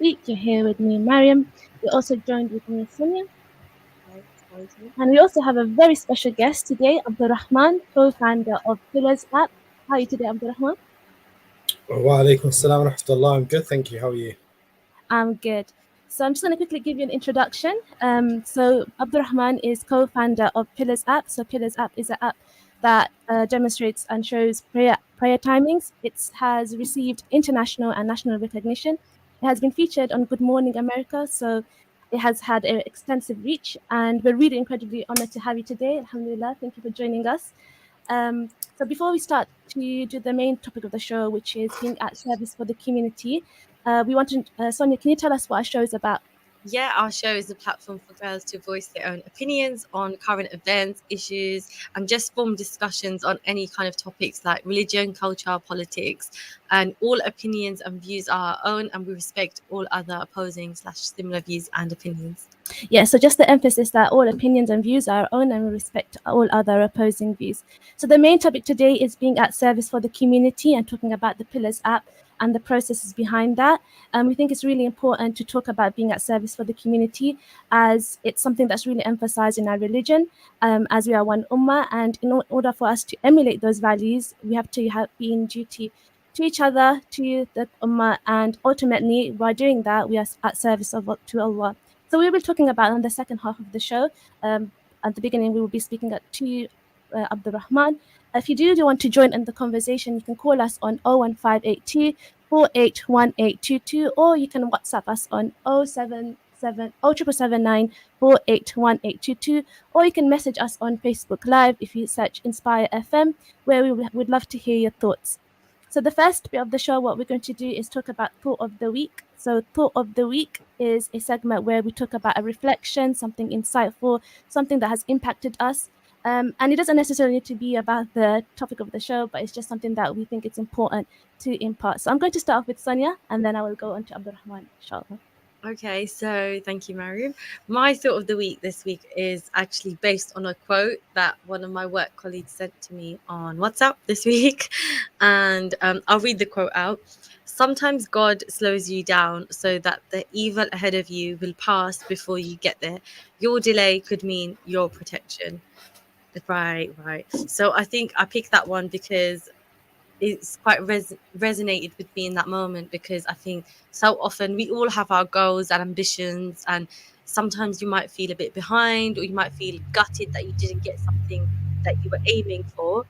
speak. You're here with me, Mariam. You're also joined with me, Sonia. Right, thank you. And we also have a very special guest today, Abdul-Rahman, co-founder of Pillars app. How are you today, Abdul-Rahman? Wa alaikum assalam wa rahmatullah. I'm good, thank you. How are you? I'm good. So I'm just going to quickly give you an introduction. So Abdurrahman is co-founder of Pillars app. So Pillars app is an app that demonstrates and shows prayer timings. It has received international and national recognition. It has been featured on Good Morning America. So it has had an extensive reach, and we're really incredibly honored to have you today. Alhamdulillah, thank you for joining us. So before we start to do the main topic of the show, which is being at service for the community, we want to, Sonia, can you tell us what our show is about? Yeah, our show is a platform for girls to voice their own opinions on current events, issues, and just form discussions on any kind of topics like religion, culture, politics. And all opinions and views are our own, and we respect all other opposing/similar views and opinions. Yeah, so just the emphasis that all opinions and views are our own and we respect all other opposing views. So the main topic today is being at service for the community and talking about the Pillars app and the processes behind that. We think it's really important to talk about being at service for the community, as it's something that's really emphasized in our religion, as we are one ummah. And in order for us to emulate those values, we have to be in duty to each other, to the ummah, and ultimately, by doing that, we are at service to Allah. So we will be talking about in the second half of the show. At the beginning, we will be speaking to Abdul-Rahman. If you do want to join in the conversation, you can call us on 01582 481822, or you can WhatsApp us on 077 481822, or you can message us on Facebook Live if you search Inspire FM, where we would love to hear your thoughts. So the first bit of the show, what we're going to do is talk about Thought of the Week. So Thought of the Week is a segment where we talk about a reflection, something insightful, something that has impacted us. And it doesn't necessarily need to be about the topic of the show, but it's just something that we think it's important to impart. So I'm going to start off with Sonia, and then I will go on to Abdurrahman, inshallah. Okay, so thank you, Mariam. My thought of the week this week is actually based on a quote that one of my work colleagues sent to me on WhatsApp this week. And I'll read the quote out. Sometimes God slows you down so that the evil ahead of you will pass before you get there. Your delay could mean your protection. Right, right. So I think I picked that one because it's quite resonated with me in that moment, because I think so often we all have our goals and ambitions, and sometimes you might feel a bit behind, or you might feel gutted that you didn't get something that you were aiming for.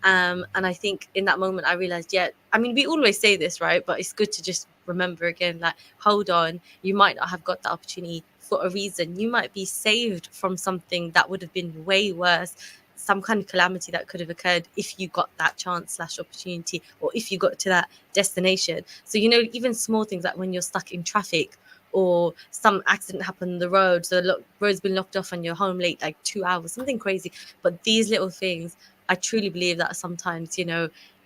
And I think in that moment I realized, yeah, I mean, we always say this, right? But it's good to just remember again, like, hold on, you might not have got the opportunity for a reason. You might be saved from something that would have been way worse, some kind of calamity that could have occurred if you got that chance/opportunity, or if you got to that destination. So, even small things like when you're stuck in traffic, or some accident happened on the road, so the road's been locked off and you're home late like 2 hours, something crazy. But these little things, I truly believe that sometimes,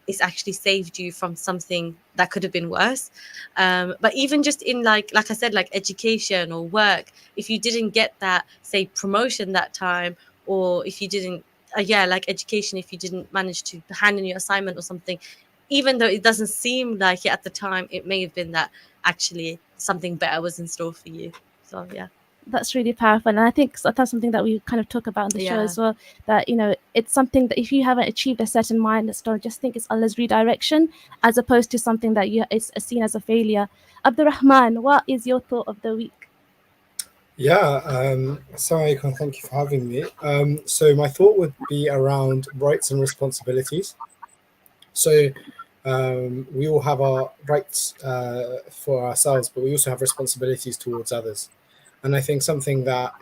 it's actually saved you from something that could have been worse. But even just in like I said, like education or work, if you didn't get that, say, promotion that time, or if you didn't, yeah, like education, if you didn't manage to hand in your assignment or something, even though it doesn't seem like it at the time, it may have been that actually something better was in store for you. So yeah. That's really powerful, and I think that's something that we kind of talk about on the show as well, that it's something that if you haven't achieved a certain milestone, just think it's Allah's redirection, as opposed to something that is seen as a failure. Abdurrahman, what is your thought of the week? Yeah, Assalamu alaikum, thank you for having me. So my thought would be around rights and responsibilities. So we all have our rights for ourselves, but we also have responsibilities towards others. And I think something that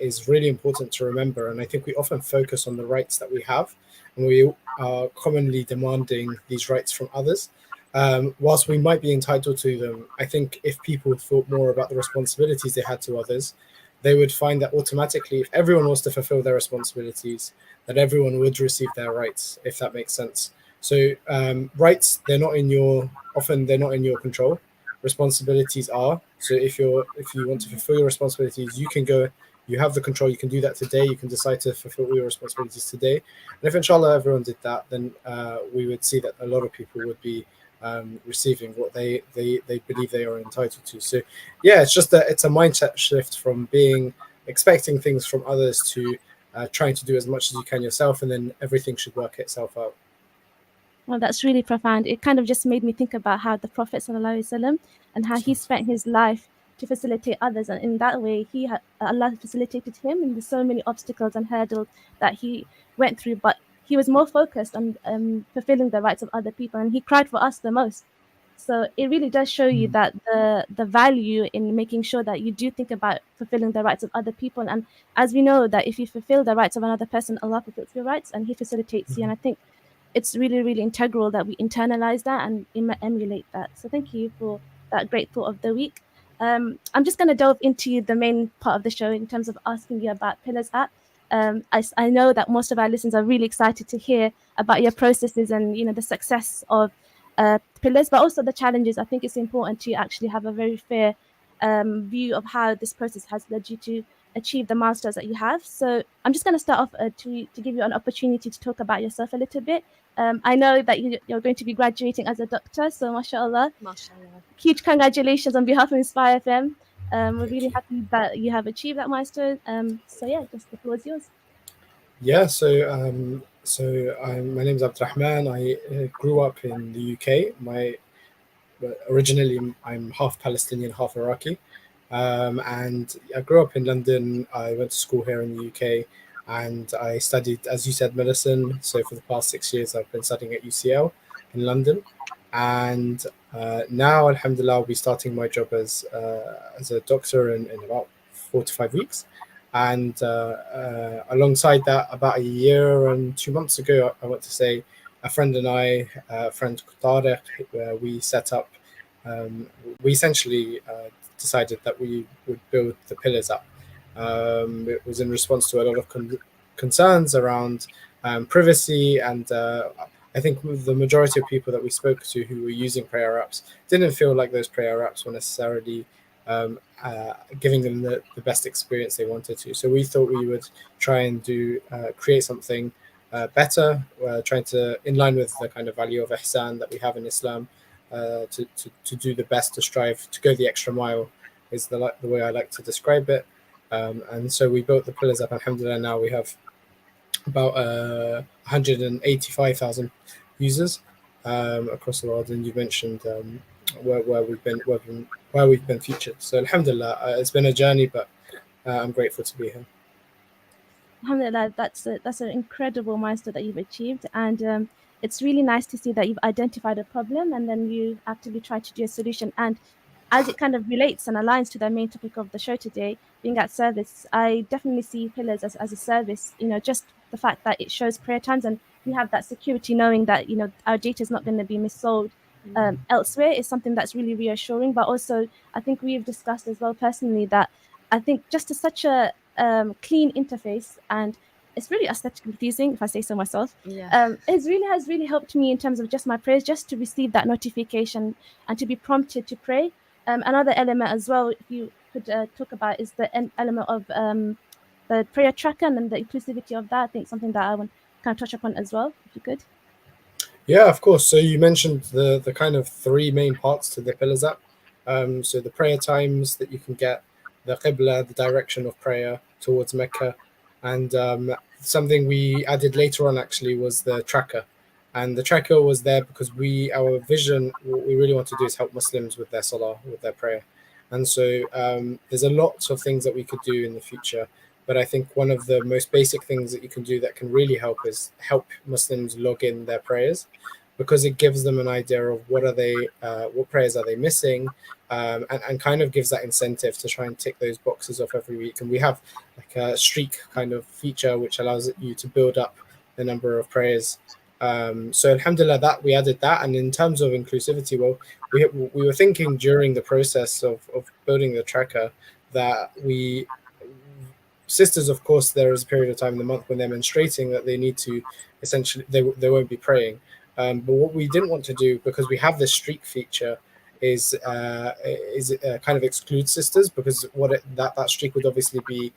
is really important to remember, and I think we often focus on the rights that we have, and we are commonly demanding these rights from others. Whilst we might be entitled to them, I think if people thought more about the responsibilities they had to others, they would find that automatically, if everyone was to fulfill their responsibilities, that everyone would receive their rights, if that makes sense. So rights, often they're not in your control. Responsibilities are. So if you want to fulfill your responsibilities, you can go. You have the control. You can do that today. You can decide to fulfill all your responsibilities today. And if inshallah everyone did that, then we would see that a lot of people would be receiving what they believe they are entitled to. So yeah, it's just it's a mindset shift from being expecting things from others to trying to do as much as you can yourself, and then everything should work itself out. Well, that's really profound. It kind of just made me think about how the Prophet ﷺ and how he spent his life to facilitate others, and in that way, Allah facilitated him, and there's so many obstacles and hurdles that he went through, but he was more focused on fulfilling the rights of other people, and he cried for us the most. So it really does show you that the value in making sure that you do think about fulfilling the rights of other people. And as we know that if you fulfill the rights of another person, Allah fulfills your rights and He facilitates you. And I think it's really, really integral that we internalize that and emulate that. So thank you for that great thought of the week. I'm just going to delve into the main part of the show in terms of asking you about Pillars app. I know that most of our listeners are really excited to hear about your processes and the success of Pillars, but also the challenges. I think it's important to actually have a very fair view of how this process has led you to achieve the milestones that you have. So I'm just going to start off to give you an opportunity to talk about yourself a little bit. I know that you're going to be graduating as a doctor, so mashallah. Mashallah. Huge congratulations on behalf of Inspire FM. We're really happy that you have achieved that milestone. So yeah, just the floor is yours. Yeah, so my name's Abdul-Rahman. I grew up in the UK. Originally I'm half Palestinian, half Iraqi, and I grew up in London. I went to school here in the UK, and I studied, as you said, medicine. So for the past 6 years, I've been studying at UCL in London, and now, alhamdulillah, I'll be starting my job as a doctor in about 4 to 5 weeks. And alongside that, about a year and 2 months ago, I want to say, a friend and I, friend Tariq, we set up, we essentially decided that we would build the Pillars app. It was in response to a lot of concerns around privacy, and I think the majority of people that we spoke to who were using prayer apps didn't feel like those prayer apps were necessarily giving them the best experience they wanted to. So we thought we would try and create something better, trying to, in line with the kind of value of ihsan that we have in Islam, to do the best, to strive to go the extra mile, is the way I like to describe it. And so we built the Pillars app. Alhamdulillah, now we have about 185,000 users across the world, and you mentioned where we've been featured. So alhamdulillah, it's been a journey, but I'm grateful to be here. Alhamdulillah, that's an incredible milestone that you've achieved, and it's really nice to see that you've identified a problem and then you actively try to do a solution. And as it kind of relates and aligns to the main topic of the show today, being at service, I definitely see Pillars as a service. Just the fact that it shows prayer times and we have that security, knowing that our data is not going to be missold elsewhere, is something that's really reassuring. But also, I think we've discussed as well personally that I think just such a clean interface, and it's really aesthetically pleasing, if I say so myself. Yeah. It has really helped me in terms of just my prayers, just to receive that notification and to be prompted to pray. Another element as well, if you could talk about, is the element of the prayer tracker and the inclusivity of that. I think something that I want to kind of touch upon as well, if you could. Yeah, of course. So you mentioned the kind of three main parts to the Pillars app. So the prayer times that you can get, the Qibla, the direction of prayer towards Mecca, and something we added later on actually was the tracker. And the tracker was there because our vision, what we really want to do is help Muslims with their salah, with their prayer. And so there's a lot of things that we could do in the future. But I think one of the most basic things that you can do that can really help is help Muslims log in their prayers, because it gives them an idea of what prayers are they missing, and kind of gives that incentive to try and tick those boxes off every week. And we have like a streak kind of feature which allows you to build up the number of prayers. So alhamdulillah, that we added that. And in terms of inclusivity, well, we were thinking during the process of building the tracker that sisters, of course, there is a period of time in the month when they're menstruating that they need to essentially, they won't be praying. But what we didn't want to do, because we have this streak feature, is kind of exclude sisters, because that streak would obviously be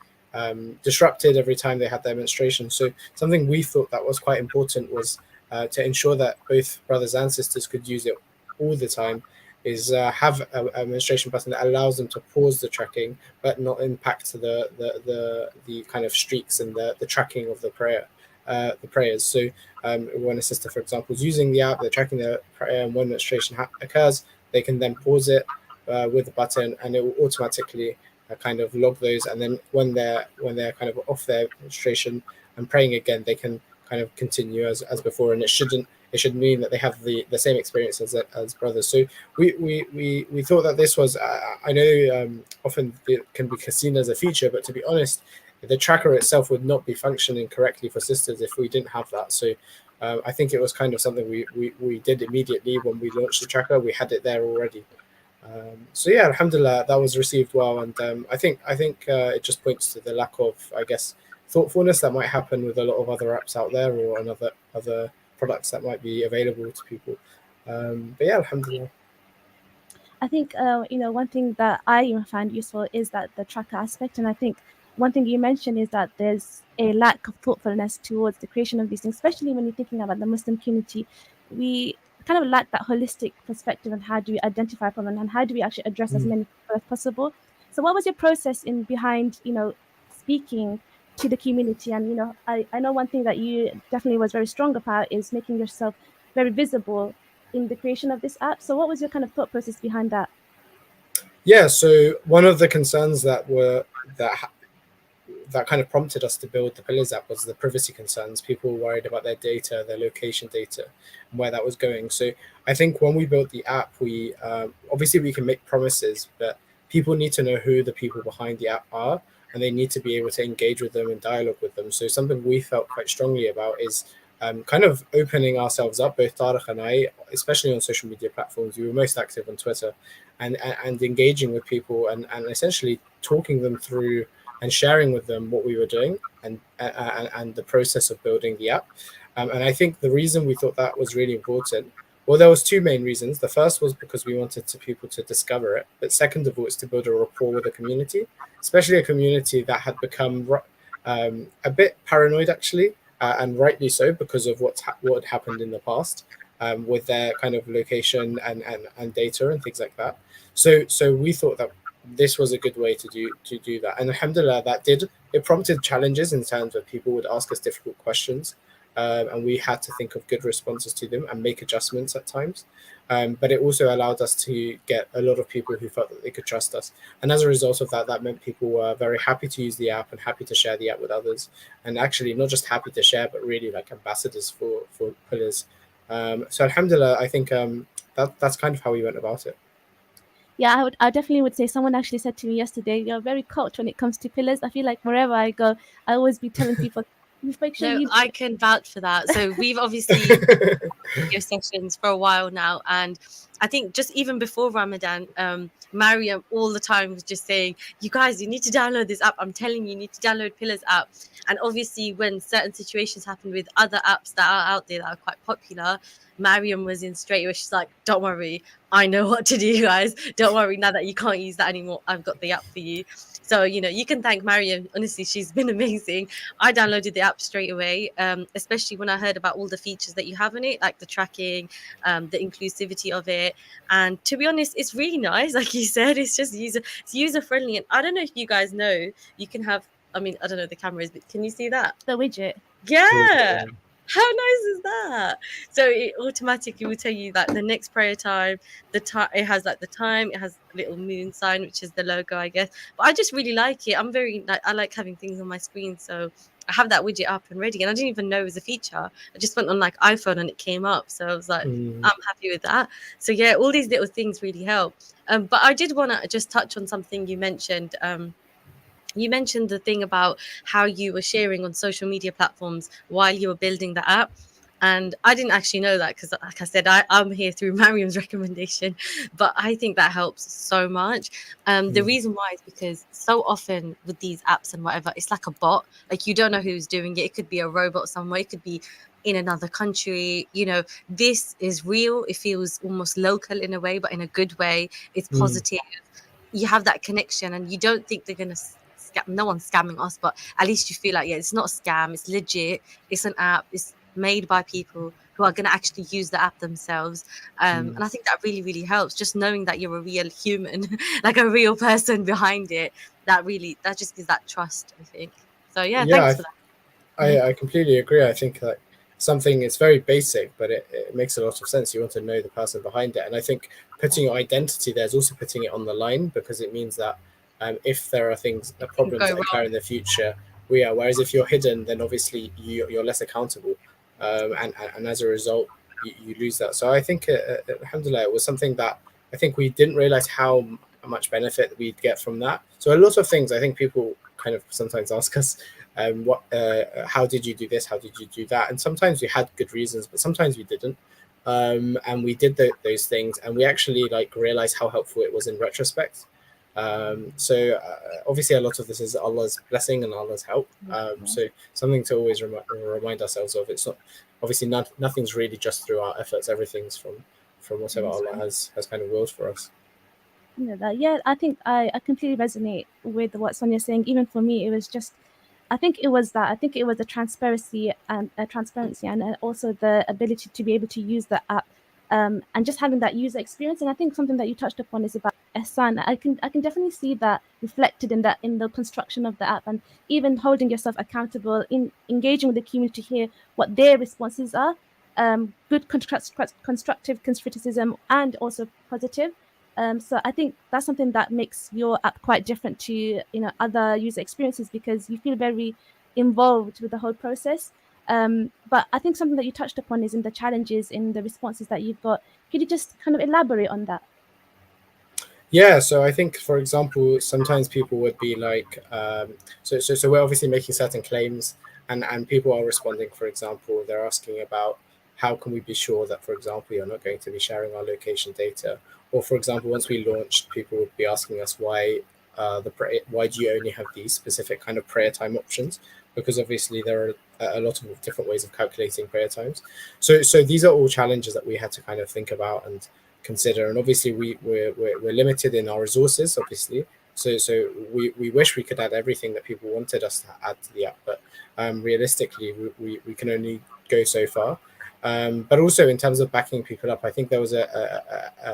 disrupted every time they had their menstruation. So something we thought that was quite important was to ensure that both brothers and sisters could use it all the time is have a administration button that allows them to pause the tracking but not impact the kind of streaks and the tracking of the prayers. So when a sister, for example, is using the app, they're tracking their prayer, and when menstruation occurs, they can then pause it with the button, and it will automatically kind of log those. And then when they're kind of off their menstruation and praying again, they can kind of continue as before, and it should mean that they have the same experience as brothers. So we thought that this was I know often it can be seen as a feature, but to be honest, the tracker itself would not be functioning correctly for sisters if we didn't have that. So I think it was kind of something we did immediately when we launched the tracker. We had it there already. So yeah, alhamdulillah, that was received well, and I think it just points to the lack of, I guess, thoughtfulness that might happen with a lot of other apps out there or other products that might be available to people. But yeah, alhamdulillah. I think one thing that I even find useful is that the tracker aspect, and I think one thing you mentioned is that there's a lack of thoughtfulness towards the creation of these things, especially when you're thinking about the Muslim community. We kind of lack that holistic perspective on how do we identify problems and how do we actually address as many people as possible. So what was your process behind speaking to the community? And I know one thing that you definitely was very strong about is making yourself very visible in the creation of this app. So what was your kind of thought process behind that? Yeah, so one of the concerns that kind of prompted us to build the Pillars app was the privacy concerns. People were worried about their data, their location data, and where that was going. So I think when we built the app, we obviously we can make promises, but people need to know who the people behind the app are, and they need to be able to engage with them and dialogue with them. So something we felt quite strongly about is kind of opening ourselves up, both Tariq and I, especially on social media platforms. We were most active on Twitter, and engaging with people and essentially talking them through and sharing with them what we were doing and the process of building the app. And I think the reason we thought that was really important, well, there was two main reasons. The first was because we wanted people to discover it, but second of all, it's to build a rapport with the community, especially a community that had become a bit paranoid, actually, and rightly so, because of what had happened in the past with their kind of location and data and things like that. So we thought that this was a good way to do that, and alhamdulillah, it prompted challenges in terms of people would ask us difficult questions, and we had to think of good responses to them and make adjustments at times. But it also allowed us to get a lot of people who felt that they could trust us, and as a result of that meant people were very happy to use the app and happy to share the app with others, and actually not just happy to share, but really like ambassadors for Pillars. So alhamdulillah, I think that's kind of how we went about it. Yeah, I definitely would say someone actually said to me yesterday, you're very cocked when it comes to Pillars. I feel like wherever I go, I always be telling people, make sure No, I can vouch for that. So we've obviously video sessions for a while now, and I think just even before Ramadan, Mariam all the time was just saying, you guys, you need to download this app. I'm telling you need to download Pillars app. And obviously when certain situations happen with other apps that are out there that are quite popular, Mariam was in straight away. She's like, don't worry, I know what to do, guys. Don't worry, now that you can't use that anymore, I've got the app for you. So, you can thank Mariam. Honestly, she's been amazing. I downloaded the app straight away, especially when I heard about all the features that you have in it, like the tracking, the inclusivity of it. And to be honest, it's really nice. Like you said, it's just user friendly. And I don't know if you guys know, you can have, I don't know the cameras, but can you see that? the widget. Yeah. How nice is that? So it automatically will tell you that the next prayer time, it has like the time, it has a little moon sign, which is the logo, I guess. But I just really like it. I like having things on my screen, so I have that widget up and ready, and I didn't even know it was a feature. I just went on like iPhone and it came up, so I was like, I'm happy with that. So yeah, all these little things really help. But I did want to just touch on something you mentioned. You mentioned the thing about how you were sharing on social media platforms while you were building the app. And I didn't actually know that because, like I said, I'm here through Mariam's recommendation. But I think that helps so much. The reason why is because so often with these apps and whatever, it's like a bot. Like you don't know who's doing it. It could be a robot somewhere. It could be in another country. This is real. It feels almost local in a way, but in a good way. It's positive. You have that connection and you don't think they're going to no one's scamming us, but at least you feel like, yeah, it's not a scam, it's legit, it's an app, it's made by people who are going to actually use the app themselves. And I think that really, really helps, just knowing that you're a real human, like a real person behind it. That just gives that trust, I think. So yeah, Yeah, thanks for that. I completely agree. I think that something is very basic, but it makes a lot of sense. You want to know the person behind it. And I think putting your identity there is also putting it on the line, because it means that if there are problems Go that occur wrong. in the future, we are. Whereas if you're hidden, then obviously you're less accountable. And as a result, you lose that. So I think, alhamdulillah, it was something that I think we didn't realize how much benefit we'd get from that. So a lot of things I think people kind of sometimes ask us, how did you do this, how did you do that, and sometimes we had good reasons, but sometimes we didn't, and we did those things, and we actually like realized how helpful it was in retrospect. So obviously a lot of this is Allah's blessing and Allah's help, so something to always remind ourselves of. It's not obviously nothing's really just through our efforts. Everything's from whatever Allah has kind of willed for us. Yeah, I think I completely resonate with what Sonia's saying. Even for me, it was just, I think it was the transparency and also the ability to be able to use the app, and just having that user experience. And I think something that you touched upon is about ihsan. I can definitely see that reflected in the construction of the app, and even holding yourself accountable in engaging with the community to hear what their responses are, good constructive criticism and also positive. So I think that's something that makes your app quite different to other user experiences, because you feel very involved with the whole process. But I think something that you touched upon is in the challenges in the responses that you've got. Could you just kind of elaborate on that? Yeah, so I think, for example, sometimes people would be like, so we're obviously making certain claims, and people are responding. For example, they're asking about how can we be sure that, for example, you're not going to be sharing our location data, or for example, once we launched, people would be asking us why why do you only have these specific kind of prayer time options? Because obviously there are a lot of different ways of calculating prayer times. So these are all challenges that we had to kind of think about and consider. And obviously we're limited in our resources, obviously. So we wish we could add everything that people wanted us to add to the app, but realistically we can only go so far. But also in terms of backing people up, I think there was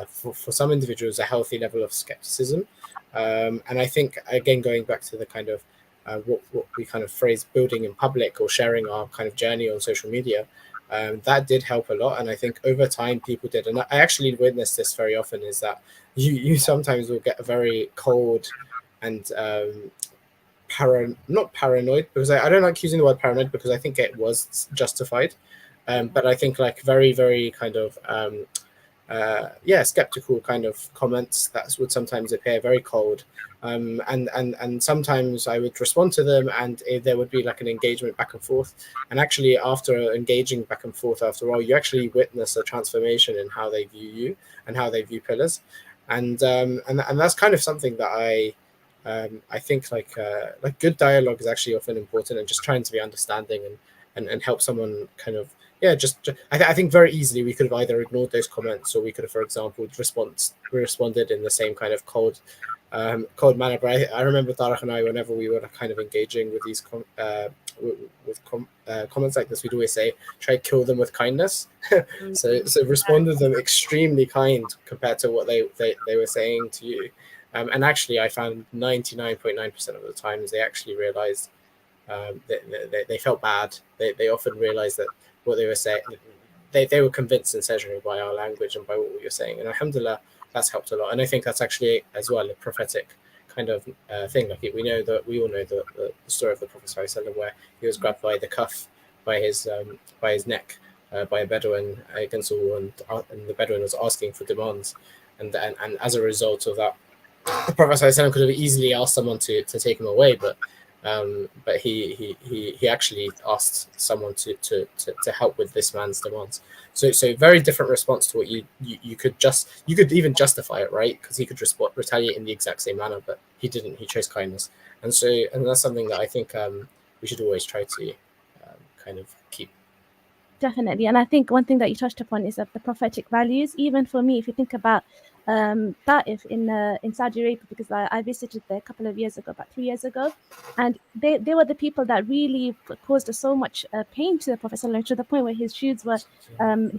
for some individuals a healthy level of skepticism, and I think, again, going back to the kind of what we kind of phrase building in public or sharing our kind of journey on social media, that did help a lot. And I think over time people did, and I actually witnessed this very often, is that you sometimes will get a very cold and not paranoid, because I don't like using the word paranoid because I think it was justified, but I think like very, very kind of skeptical kind of comments that would sometimes appear very cold, and sometimes I would respond to them, and there would be like an engagement back and forth. And actually, after engaging back and forth, after a while, you actually witness a transformation in how they view you and how they view pillars, and that's kind of something that I think like good dialogue is actually often important, and just trying to be understanding and help someone kind of I think very easily we could have either ignored those comments, or we could have, for example, responded in the same kind of cold manner. But I remember Tariq and I, whenever we were kind of engaging with these comments like this, we'd always say, try to kill them with kindness. so respond to them extremely kind compared to what they were saying to you. And actually, I found 99.9% of the times they actually realized they felt bad. They often realized that what they were saying, they were convinced and surgery by our language and by what we were saying. And alhamdulillah, that's helped a lot. And I think that's actually as well a prophetic kind of thing. Like we all know the story of the Prophet ﷺ, where he was grabbed by the cuff by his neck by a Bedouin against all, and the Bedouin was asking for demands, and as a result of that, the Prophet ﷺ could have easily asked someone to take him away, but he actually asked someone to help with this man's demands. So very different response to what you could even justify it, right? Because he could retaliate in the exact same manner, but he didn't. He chose kindness, and that's something that I think we should always try to kind of keep. Definitely. And I think one thing that you touched upon is that the prophetic values. Even for me, if you think about Ta'if in Saudi Arabia, because I visited there a couple of years ago, about 3 years ago, and they were the people that really caused so much pain to the Prophet ﷺ, to the point where his shoes were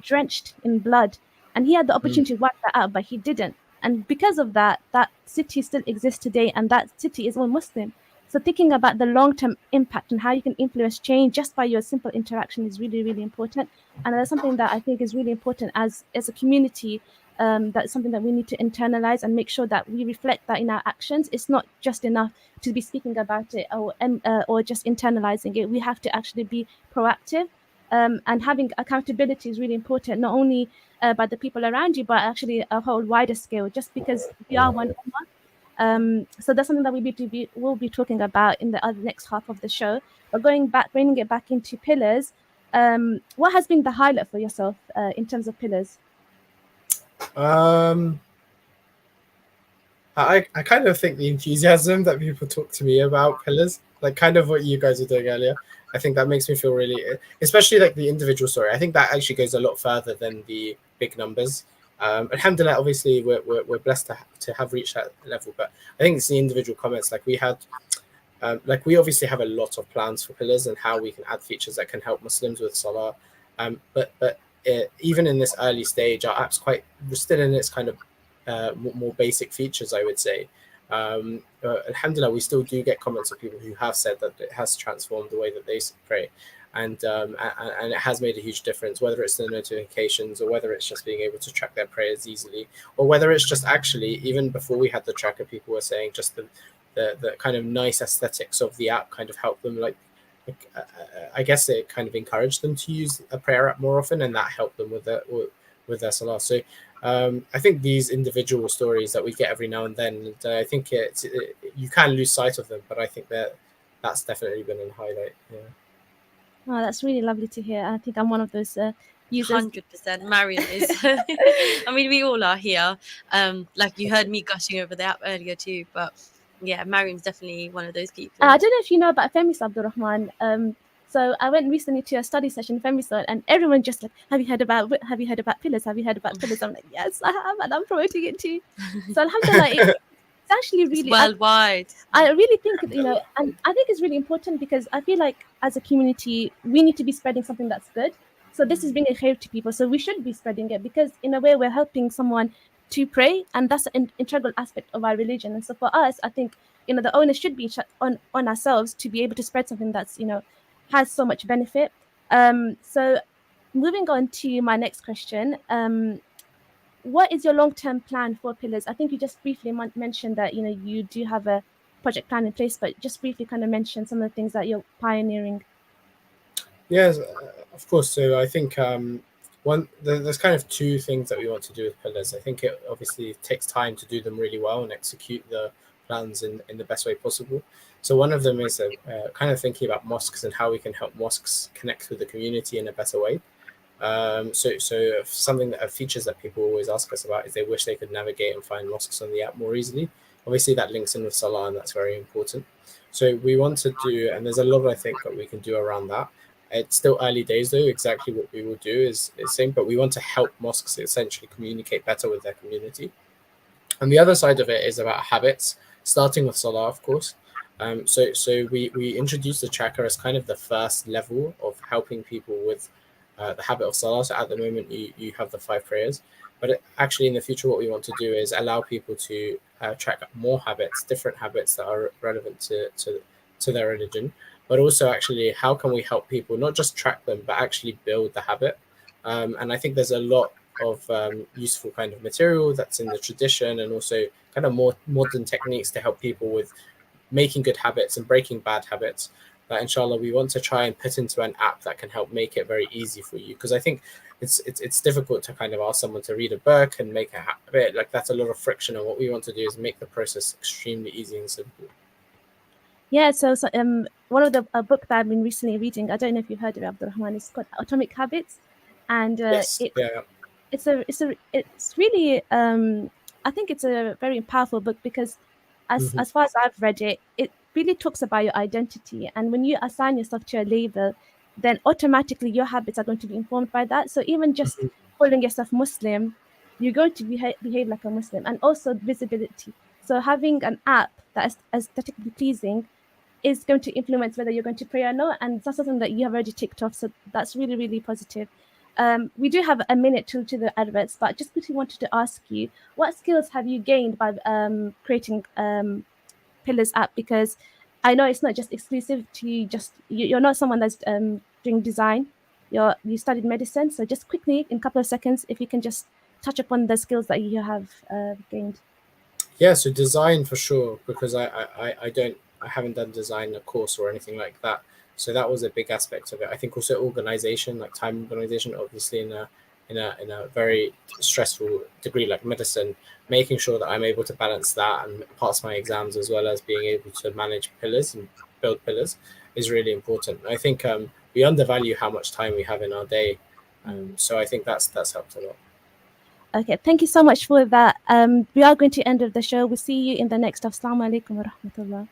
drenched in blood, and he had the opportunity to wipe that out, but he didn't. And because of that, that city still exists today, and that city is all Muslim. So thinking about the long-term impact and how you can influence change just by your simple interaction is really, really important. And that's something that I think is really important as a community. That's something that we need to internalize and make sure that we reflect that in our actions. It's not just enough to be speaking about it or just internalizing it. We have to actually be proactive. And having accountability is really important, not only by the people around you, but actually a whole wider scale, just because we are one ummah. So that's something that we'll be talking about in the next half of the show. But bringing it back into pillars, what has been the highlight for yourself in terms of pillars? I kind of think the enthusiasm that people talk to me about pillars, like kind of what you guys were doing earlier, I think that makes me feel really, especially like the individual story. I think that actually goes a lot further than the big numbers. Alhamdulillah, obviously we're blessed to have reached that level, but I think it's the individual comments. Like we obviously have a lot of plans for pillars and how we can add features that can help Muslims with Salah. But even in this early stage, our app's we're still in its kind of more basic features, I would say. Alhamdulillah, we still do get comments of people who have said that it has transformed the way that they pray, and it has made a huge difference, whether it's the notifications or whether it's just being able to track their prayers easily, or whether it's just actually, even before we had the tracker, people were saying just the kind of nice aesthetics of the app kind of helped them, I guess it kind of encouraged them to use a prayer app more often, and that helped them with their Salah. So I think these individual stories that we get every now and then, I think you can lose sight of them, but I think that's definitely been a highlight. Yeah. Oh, that's really lovely to hear. I think I'm one of those users. 100%. Mariam is. I mean, we all are here. Like you heard me gushing over the app earlier too, but yeah, Mariam's definitely one of those people. I don't know if you know about Femis, Abdul-Rahman. So I went recently to a study session in Femis, and everyone just like, have you heard about pillars? Have you heard about pillars? I'm like, yes, I have, and I'm promoting it too. So alhamdulillah, it's actually really worldwide. I really think, and I think it's really important, because I feel like as a community, we need to be spreading something that's good. So this is bringing khair to people. So we should be spreading it, because in a way we're helping someone to pray, and that's an integral aspect of our religion. And so for us, I think, the onus should be on ourselves to be able to spread something that's, has so much benefit. So moving on to my next question, what is your long-term plan for pillars? I think you just briefly mentioned that, you do have a project plan in place, but just briefly kind of mention some of the things that you're pioneering. Yes, of course. So I think there's kind of two things that we want to do with pillars. I think it obviously takes time to do them really well and execute the plans in the best way possible. So one of them is kind of thinking about mosques and how we can help mosques connect with the community in a better way. So something features that people always ask us about is they wish they could navigate and find mosques on the app more easily. Obviously that links in with Salah, and that's very important. So we want to do, and there's a lot I think that we can do around that. It's still early days though. Exactly what we will do is same, but we want to help mosques essentially communicate better with their community. And the other side of it is about habits, starting with Salah, of course. So we introduced the tracker as kind of the first level of helping people with the habit of Salah. So at the moment you have the 5 prayers, but actually in the future what we want to do is allow people to track more habits, different habits that are relevant to their religion, but also actually how can we help people not just track them, but actually build the habit. And I think there's a lot of useful kind of material that's in the tradition, and also kind of more modern techniques to help people with making good habits and breaking bad habits, that inshallah we want to try and put into an app that can help make it very easy for you. Because I think it's difficult to kind of ask someone to read a book and make a habit. Like that's a lot of friction, and what we want to do is make the process extremely easy and simple. Yeah, so one of the book that I've been recently reading, I don't know if you've heard of it, Abdul-Rahman, it's called Atomic Habits, and yes, it's really I think it's a very powerful book, because as far as I've read it, it really talks about your identity, and when you assign yourself to a label, then automatically your habits are going to be informed by that. So even just calling yourself Muslim, you're going to behave like a Muslim. And also visibility. So having an app that is aesthetically pleasing is going to influence whether you're going to pray or not, and that's something that you have already ticked off. So that's really, really positive. We do have a minute to the adverts, but just quickly wanted to ask you, what skills have you gained by creating Pillars app? Because I know it's not just exclusive to you're not someone that's doing design. You studied medicine, so just quickly in a couple of seconds, if you can just touch upon the skills that you have gained. Yeah, so design for sure, because I haven't done design a course or anything like that. So that was a big aspect of it. I think also organization, like time organization, obviously in a very stressful degree like medicine, making sure that I'm able to balance that and pass my exams as well as being able to manage pillars and build pillars is really important. I think we undervalue how much time we have in our day. So I think that's helped a lot. Okay, thank you so much for that. We are going to end of the show. We'll see you in the next. Assalamu alaikum wa rahmatullah.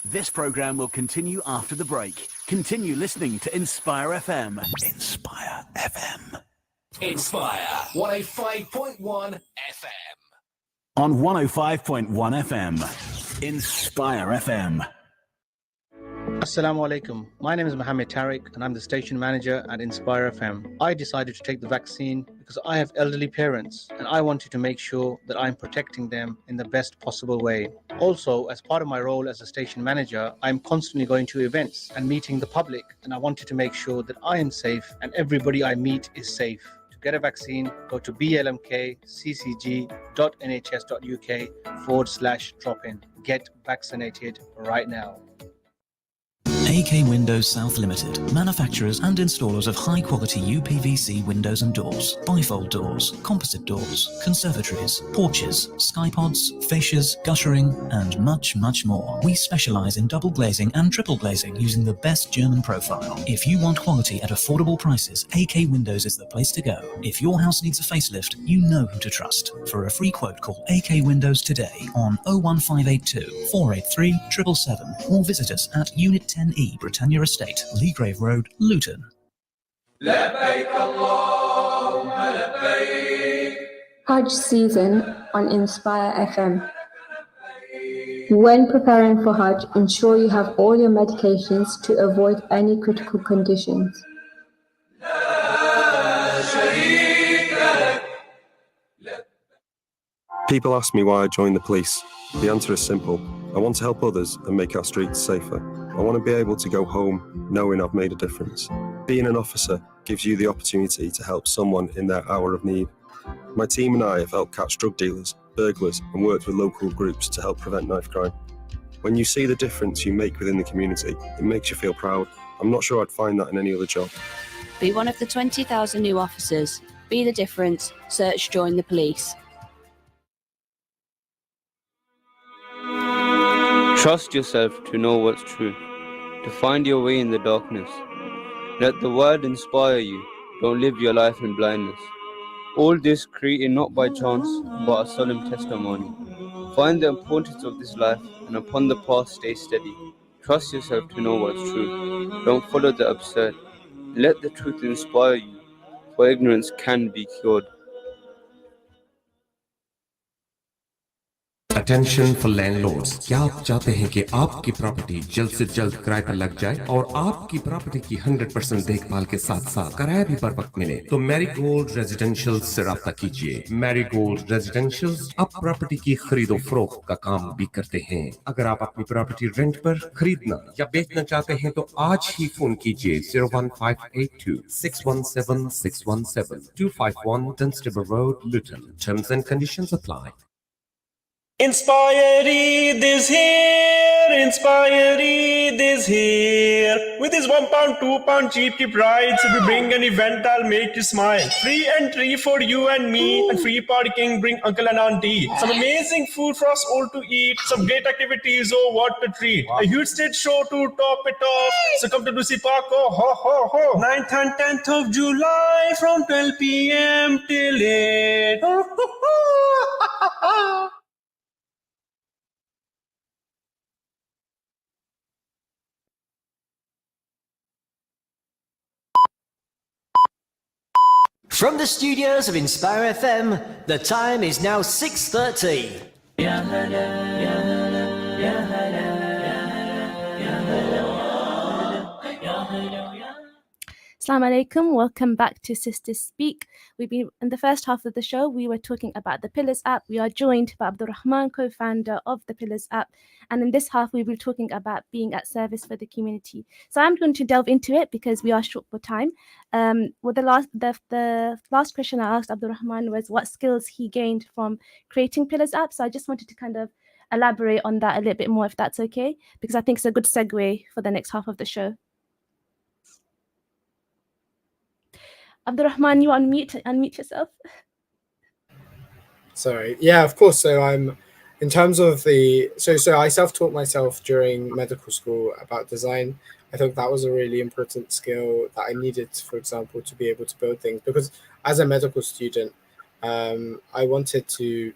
This program will continue after the break. Continue listening to Inspire FM. Inspire FM. Inspire 105.1 FM. On 105.1 FM. Inspire FM. Assalamu alaikum. My name is Mohammed Tariq and I'm the station manager at Inspire FM. I decided to take the vaccine because I have elderly parents and I wanted to make sure that I'm protecting them in the best possible way. Also, as part of my role as a station manager, I'm constantly going to events and meeting the public, and I wanted to make sure that I am safe and everybody I meet is safe. To get a vaccine, go to blmkccg.nhs.uk/drop-in. Get vaccinated right now. AK Windows South Limited, manufacturers and installers of high-quality UPVC windows and doors, bifold doors, composite doors, conservatories, porches, skypods, fascias, guttering, and much, much more. We specialize in double glazing and triple glazing using the best German profile. If you want quality at affordable prices, AK Windows is the place to go. If your house needs a facelift, you know who to trust. For a free quote, call AK Windows today on 01582 483 777 or visit us at Unit 10E, Britannia Estate, Leagrave Road, Luton. Hajj season on Inspire FM. When preparing for Hajj, ensure you have all your medications to avoid any critical conditions. People ask me why I joined the police. The answer is simple. I want to help others and make our streets safer. I want to be able to go home knowing I've made a difference. Being an officer gives you the opportunity to help someone in their hour of need. My team and I have helped catch drug dealers, burglars, and worked with local groups to help prevent knife crime. When you see the difference you make within the community, it makes you feel proud. I'm not sure I'd find that in any other job. Be one of the 20,000 new officers. Be the difference. Search Join the Police. Trust yourself to know what's true, to find your way in the darkness. Let the word inspire you. Don't live your life in blindness. All this created not by chance, but a solemn testimony. Find the importance of this life, and upon the path stay steady. Trust yourself to know what's true. Don't follow the absurd. Let the truth inspire you, for ignorance can be cured. Attention for landlords. क्या आप चाहते हैं कि आपकी property जल्द से जल्द किराए पर लग जाए और आपकी प्रॉपर्टी की 100% देखभाल के साथ साथ किराया भी पर वक्त मिले? तो मैरीगोल्ड रेजिडेंशियल से राब्ता कीजिए। मैरीगोल्ड रेजिडेंशियल्स अब प्रॉपर्टी की खरीदो फरोख्त का काम भी करते हैं। अगर आप अपनी प्रॉपर्टी रेंट पर खरीदना या बेचना चाहते हैं तो आज ही फोन कीजिए 01582 617 617 251 Dunstable Road, Luton. Terms and conditions apply. Inspire Eid is here, Inspire Eid is here. With his £1, £2 cheap rides, if you bring an event, I'll make you smile. Free entry for you and me, and free parking, bring uncle and auntie. Some amazing food for us all to eat, some great activities, oh what a treat. A huge stage show to top it off, so come to Dusi Park, oh ho ho ho. 9th and 10th of July, from 12 p.m. till 8. From the studios of Inspire FM, the time is now 6:30. Assalamu alaikum. Welcome back to Sisters Speak. We've been in the first half of the show. We were talking about the Pillars app. We are joined by Abdul-Rahman, co-founder of the Pillars app, and in this half, we will be talking about being at service for the community. So I'm going to delve into it because we are short for time. Well, the last question I asked Abdul-Rahman was what skills he gained from creating Pillars app. So I just wanted to kind of elaborate on that a little bit more, if that's okay, because I think it's a good segue for the next half of the show. Abdul-Rahman, you unmute yourself. Sorry. Yeah, of course. So in terms of so I self-taught myself during medical school about design. I think that was a really important skill that I needed, for example, to be able to build things, because as a medical student, I wanted to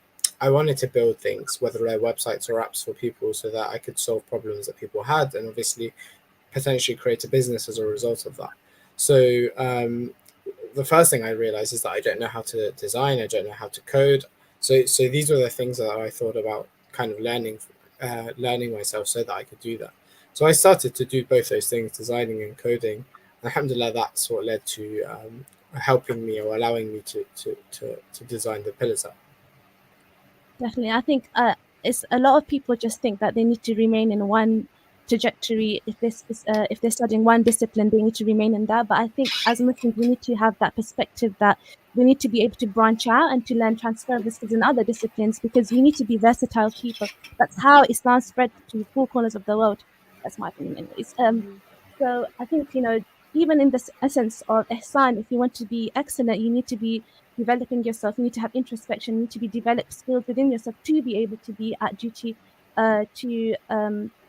build things, whether they're websites or apps for people, so that I could solve problems that people had, and obviously potentially create a business as a result of that. So the first thing I realized is that I don't know how to design, I don't know how to code. So these were the things that I thought about kind of learning myself so that I could do that. So I started to do both those things, designing and coding. Alhamdulillah, that sort of led to helping me or allowing me to design the Pillars app. Definitely. I think it's a lot of people just think that they need to remain in one trajectory. If they're studying one discipline, they need to remain in that. But I think as Muslims, we need to have that perspective that we need to be able to branch out and to learn transferable skills in other disciplines, because we need to be versatile people. That's how Islam spread to four corners of the world. That's my opinion anyways. So I think, even in this essence of ihsan, if you want to be excellent, you need to be developing yourself, you need to have introspection, you need to be develop skills within yourself to be able to be at duty to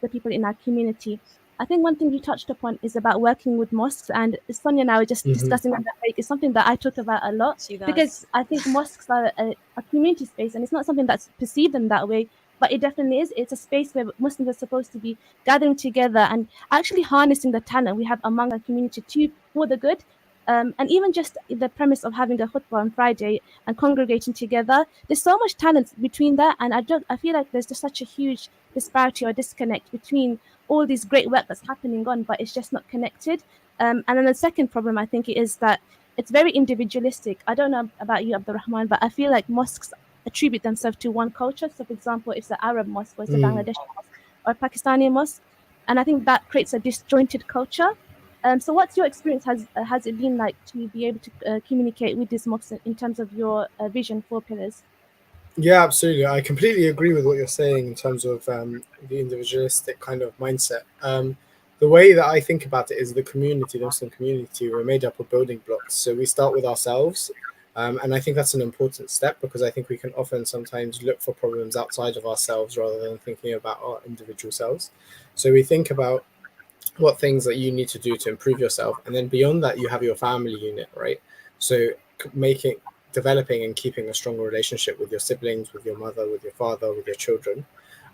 the people in our community. I think one thing you touched upon is about working with mosques, and Sonia and I were just discussing that. It's something that I talk about a lot, because I think mosques are a community space, and it's not something that's perceived in that way, but it definitely is. It's a space where Muslims are supposed to be gathering together and actually harnessing the talent we have among our community for the good. And even just the premise of having a khutbah on Friday and congregating together, there's so much talent between that, and I feel like there's just such a huge disparity or disconnect between all these great work that's happening on, but it's just not connected. And then the second problem, I think, is that it's very individualistic. I don't know about you, Abdul-Rahman, but I feel like mosques attribute themselves to one culture. So, for example, if it's an Arab mosque, or it's a Bangladeshi mosque, or a Pakistani mosque, and I think that creates a disjointed culture. So what's your experience? Has it been like to be able to communicate with these mosques in terms of your vision for Pillars? Yeah, absolutely. I completely agree with what you're saying in terms of the individualistic kind of mindset. The way that I think about it is the Muslim community, we're made up of building blocks. So we start with ourselves. And I think that's an important step, because I think we can often sometimes look for problems outside of ourselves rather than thinking about our individual selves. So we think about what things that you need to do to improve yourself, and then beyond that you have your family unit, right? So developing and keeping a stronger relationship with your siblings, with your mother, with your father, with your children.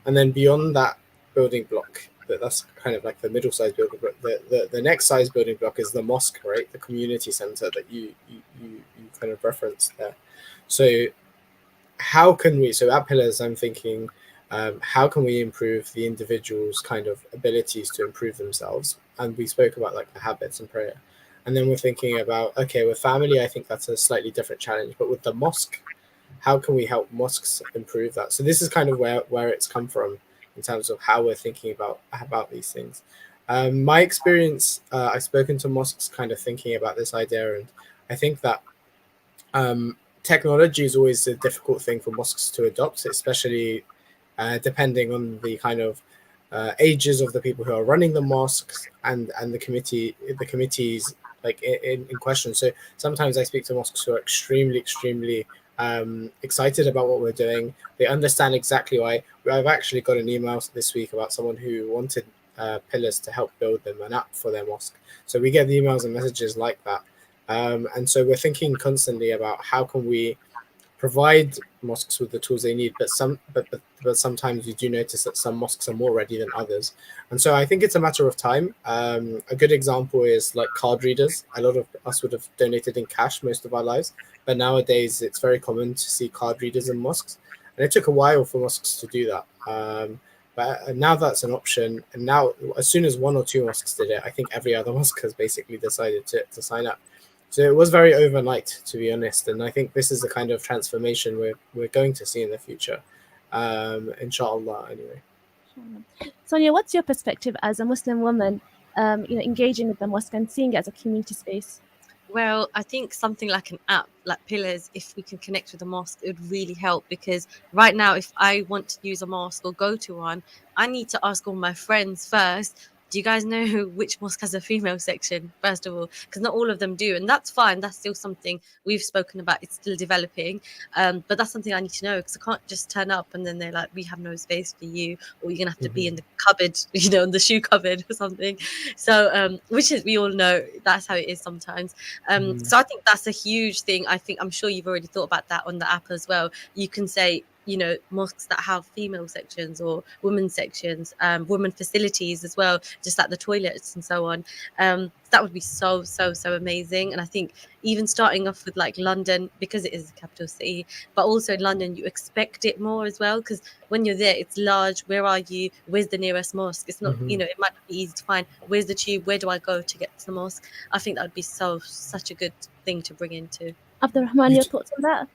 And then beyond that building block, that's kind of like the middle size building block, the next size building block is the mosque, right? The community center that you kind of referenced there. So how can we, so at Pillars, I'm thinking, how can we improve the individual's kind of abilities to improve themselves? And we spoke about like the habits and prayer. And then we're thinking about, okay, with family, I think that's a slightly different challenge. But with the mosque, how can we help mosques improve that? So this is kind of where it's come from in terms of how we're thinking about these things. My experience, I've spoken to mosques kind of thinking about this idea, and I think that technology is always a difficult thing for mosques to adopt, especially depending on the kind of ages of the people who are running the mosques and the committees like in question. So sometimes I speak to mosques who are extremely excited about what we're doing. They understand exactly why. I've actually got an email this week about someone who wanted Pillars to help build them an app for their mosque. So we get emails and messages like that. And so we're thinking constantly about how can we provide mosques with the tools they need, but sometimes you do notice that some mosques are more ready than others, and so I think it's a matter of time. A good example is like card readers. A lot of us would have donated in cash most of our lives, but nowadays it's very common to see card readers in mosques, and it took a while for mosques to do that. But now that's an option, and now as soon as one or two mosques did it, I think every other mosque has basically decided to sign up. So it was very overnight, to be honest, and I think this is the kind of transformation we're going to see in the future, inshallah. Anyway, Sonia, what's your perspective as a Muslim woman, engaging with the mosque and seeing it as a community space? Well, I think something like an app, like Pillars, if we can connect with a mosque, it would really help, because right now, if I want to use a mosque or go to one, I need to ask all my friends first. Do you guys know which mosque has a female section, first of all? Because not all of them do. And that's fine. That's still something we've spoken about. It's still developing. But that's something I need to know, because I can't just turn up and then they're like, we have no space for you, or you're going to have to be in the cupboard, in the shoe cupboard or something. So, which is, we all know that's how it is sometimes. So I think that's a huge thing. I'm sure you've already thought about that on the app as well. You can say, mosques that have female sections or women sections, women facilities as well, just like the toilets and so on. That would be so amazing. And I think even starting off with like London, because it is a capital city, but also in London, you expect it more as well, because when you're there, it's large. Where are you? Where's the nearest mosque? It's not, it might not be easy to find. Where's the tube? Where do I go to get to the mosque? I think that would be such a good thing to bring into. Abdul-Rahman, your thoughts on that?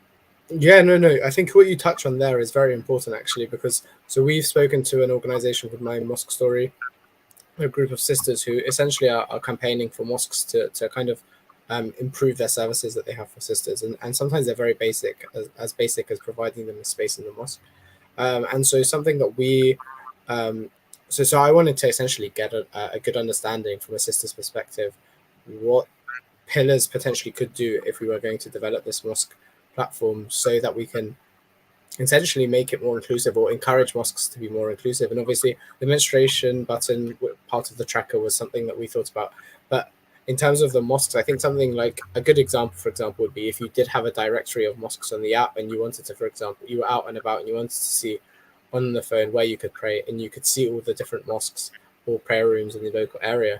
Yeah, no. I think what you touch on there is very important, actually, because we've spoken to an organization called My Mosque Story, a group of sisters who essentially are campaigning for mosques to kind of improve their services that they have for sisters, and sometimes they're very basic, as basic as providing them a space in the mosque. And so something that we so I wanted to essentially get a good understanding from a sister's perspective what Pillars potentially could do if we were going to develop this mosque platform, so that we can essentially make it more inclusive or encourage mosques to be more inclusive. And obviously the menstruation button, part of the tracker, was something that we thought about. But in terms of the mosques, I think something like a good example, for example, would be if you did have a directory of mosques on the app, and you wanted to, for example, you were out and about and you wanted to see on the phone where you could pray, and you could see all the different mosques or prayer rooms in the local area.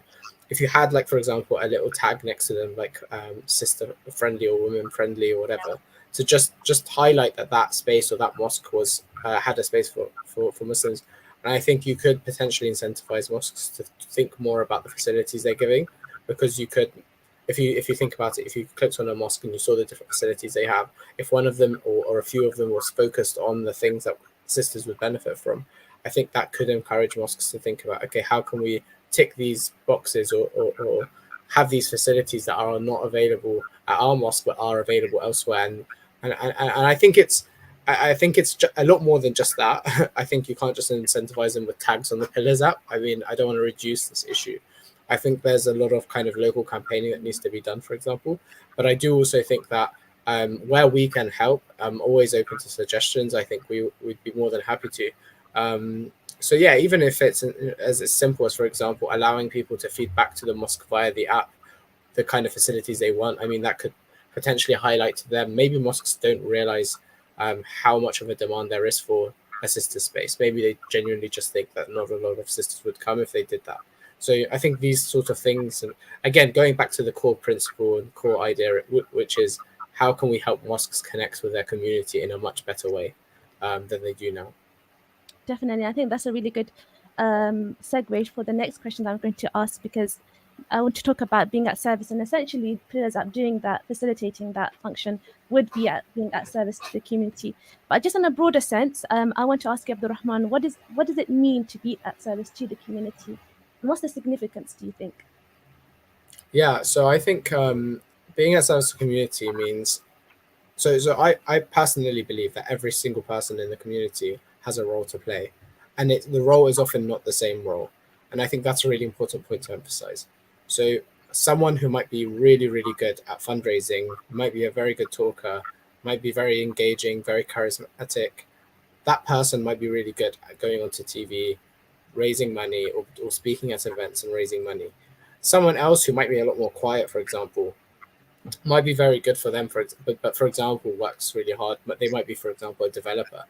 If you had, like, for example, a little tag next to them, like sister friendly or women friendly or whatever, to just highlight that space or that mosque was had a space for Muslims. And I think you could potentially incentivize mosques to think more about the facilities they're giving, because you could, if you think about it, if you clicked on a mosque and you saw the different facilities they have, if one of them or a few of them was focused on the things that sisters would benefit from, I think that could encourage mosques to think about, okay, how can we tick these boxes or have these facilities that are not available at our mosque but are available elsewhere. And I think it's a lot more than just that. I think you can't just incentivize them with tags on the Pillars app. I mean, I don't want to reduce this issue. I think there's a lot of kind of local campaigning that needs to be done, for example. But I do also think that where we can help, I'm always open to suggestions. I think we'd be more than happy to. So yeah, even if it's as simple as, for example, allowing people to feed back to the mosque via the app the kind of facilities they want, I mean, that could potentially highlight to them. Maybe mosques don't realize how much of a demand there is for a sister space. Maybe they genuinely just think that not a lot of sisters would come if they did that. So I think these sort of things, and again, going back to the core principle and core idea, which is how can we help mosques connect with their community in a much better way than they do now. Definitely. I think that's a really good segue for the next question that I'm going to ask, because I want to talk about being at service, and essentially Pillars app doing that, facilitating that function would be being at service to the community. But just in a broader sense, I want to ask you, Abdul-Rahman, what does it mean to be at service to the community? And what's the significance, do you think? Yeah, so I think being at service to the community means, so I personally believe that every single person in the community has a role to play, and the role is often not the same role. And I think that's a really important point to emphasize. So someone who might be really, really good at fundraising, might be a very good talker, might be very engaging, very charismatic. That person might be really good at going onto TV, raising money, or speaking at events and raising money. Someone else who might be a lot more quiet, for example, might be very good for them, but for example, works really hard, but they might be, for example, a developer.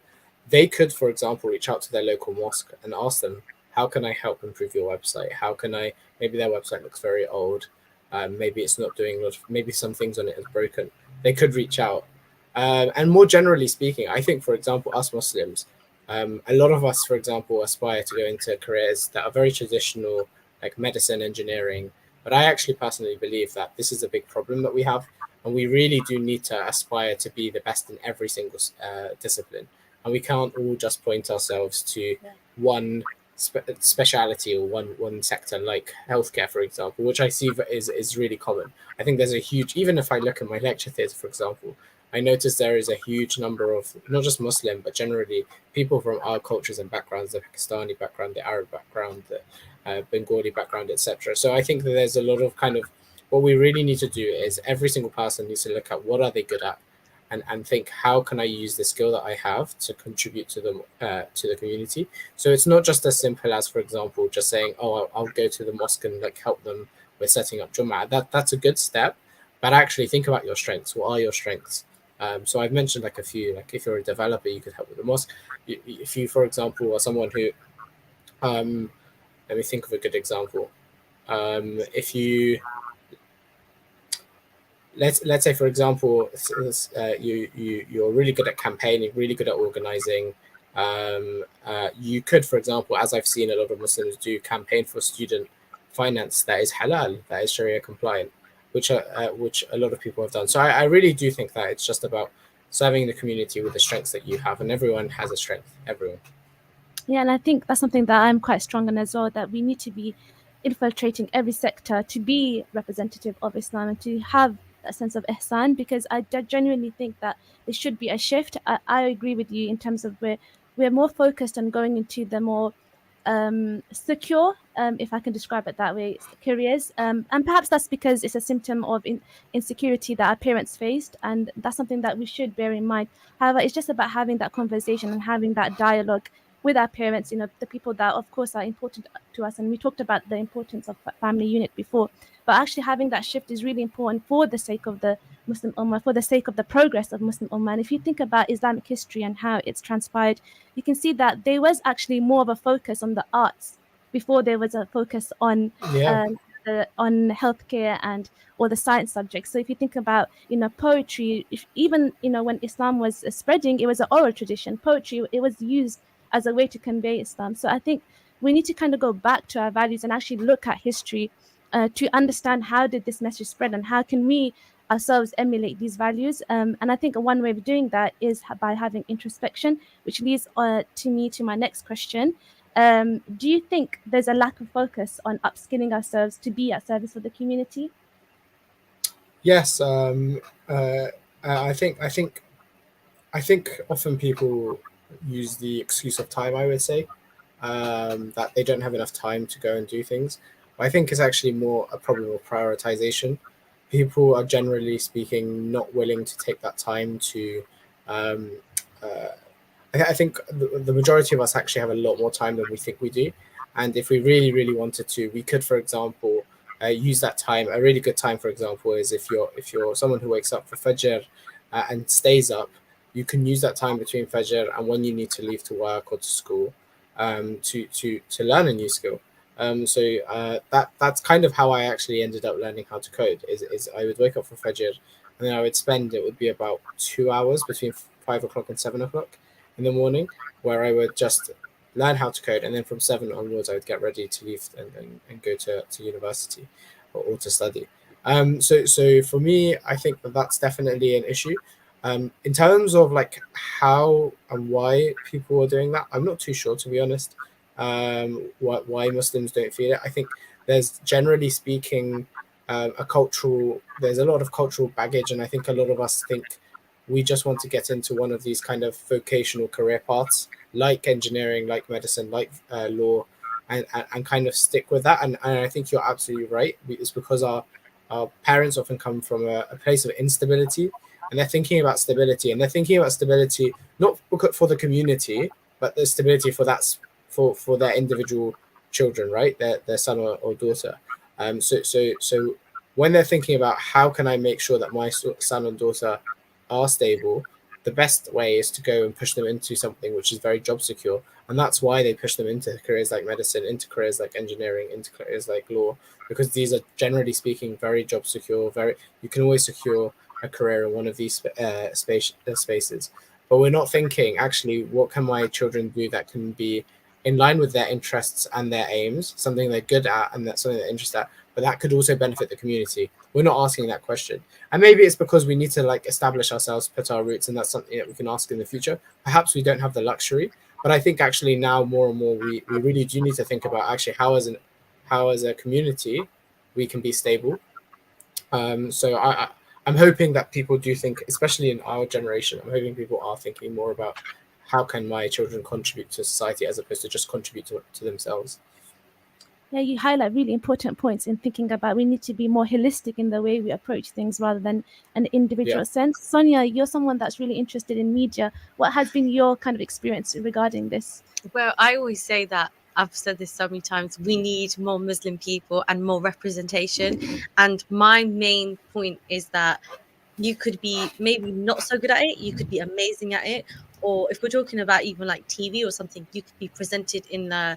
They could, for example, reach out to their local mosque and ask them, how can I help improve your website? How can I, maybe their website looks very old. Maybe it's not doing a lot of, maybe some things on it is broken. They could reach out. And more generally speaking, I think, for example, us Muslims, a lot of us, for example, aspire to go into careers that are very traditional, like medicine, engineering. But I actually personally believe that this is a big problem that we have. And we really do need to aspire to be the best in every single discipline. And we can't all just point ourselves to one speciality or one sector, like healthcare, for example, which I see is really common. I think there's a huge, even if I look at my lecture theatre, for example, I notice there is a huge number of not just Muslim, but generally people from our cultures and backgrounds, the Pakistani background, the Arab background, the Bengali background, etc. So I think that there's a lot of kind of, what we really need to do is every single person needs to look at what are they good at, and think, how can I use the skill that I have to contribute to the community. So it's not just as simple as, for example, just saying, oh, I'll go to the mosque and like help them with setting up Jummah. That's a good step, but actually think about your strengths. What are your strengths? So I've mentioned like a few, like if you're a developer, you could help with the mosque. If you, for example, are someone who, let me think of a good example. If you, let's say, for example, you're really good at campaigning, really good at organizing. You could, for example, as I've seen a lot of Muslims do, campaign for student finance that is halal, that is Sharia compliant, which a lot of people have done. So I really do think that it's just about serving the community with the strengths that you have, and everyone has a strength, everyone. Yeah, and I think that's something that I'm quite strong on as well, that we need to be infiltrating every sector to be representative of Islam and to have a sense of ihsan, because I genuinely think that there should be a shift. I agree with you in terms of we're more focused on going into the more secure, if I can describe it that way, careers. And perhaps that's because it's a symptom of insecurity that our parents faced, and that's something that we should bear in mind. However, it's just about having that conversation and having that dialogue with our parents, the people that, of course, are important to us. And we talked about the importance of family unit before, but actually having that shift is really important for the sake of the Muslim Ummah, for the sake of the progress of Muslim Ummah. And if you think about Islamic history and how it's transpired, you can see that there was actually more of a focus on the arts before there was a focus on on healthcare and or the science subjects. So if you think about poetry, even when Islam was spreading, it was an oral tradition. Poetry, it was used as a way to convey Islam. So I think we need to kind of go back to our values and actually look at history to understand how did this message spread and how can we ourselves emulate these values. And I think one way of doing that is by having introspection, which leads to my next question. Do you think there's a lack of focus on upskilling ourselves to be at service for the community? Yes, I think often people use the excuse of time, I would say, that they don't have enough time to go and do things. But I think it's actually more a problem of prioritization. People are generally speaking not willing to take that time to. I think the majority of us actually have a lot more time than we think we do, and if we really, really wanted to, we could, for example, use that time. A really good time, for example, is if you're someone who wakes up for Fajr and stays up, you can use that time between Fajr and when you need to leave to work or to school to learn a new skill. That's kind of how I actually ended up learning how to code. Is I would wake up for Fajr, and then I would spend, it would be about 2 hours between 5 o'clock and 7 o'clock in the morning, where I would just learn how to code, and then from 7 onwards I would get ready to leave and go to university or to study. So for me, I think that's definitely an issue. In terms of like how and why people are doing that, I'm not too sure, to be honest. Why Muslims don't feel it. I think there's, generally speaking, there's a lot of cultural baggage, and I think a lot of us think we just want to get into one of these kind of vocational career paths, like engineering, like medicine, like law, and kind of stick with that. And I think you're absolutely right. It's because our parents often come from a place of instability, and they're thinking about stability, not for the community, but the stability for their individual children, right? Their son or daughter. So when they're thinking about how can I make sure that my son and daughter are stable, the best way is to go and push them into something which is very job secure. And that's why they push them into careers like medicine, into careers like engineering, into careers like law, because these are, generally speaking, very job secure. You can always secure a career in one of these spaces. But we're not thinking, actually, what can my children do that can be in line with their interests and their aims, something they're good at and that's something they're interested at, but that could also benefit the community. We're not asking that question. And maybe it's because we need to like establish ourselves, put our roots, and that's something that we can ask in the future. Perhaps we don't have the luxury, but I think actually now more and more we really do need to think about actually how as a community we can be stable. So I'm hoping that people do think, especially in our generation, I'm hoping people are thinking more about how can my children contribute to society as opposed to just contribute to themselves. Yeah, you highlight really important points in thinking about we need to be more holistic in the way we approach things rather than an individual sense. Sonia, you're someone that's really interested in media. What has been your kind of experience regarding this? Well, I always say that, I've said this so many times, we need more Muslim people and more representation. And my main point is that you could be maybe not so good at it, you could be amazing at it, or if we're talking about even like TV or something, you could be presented in a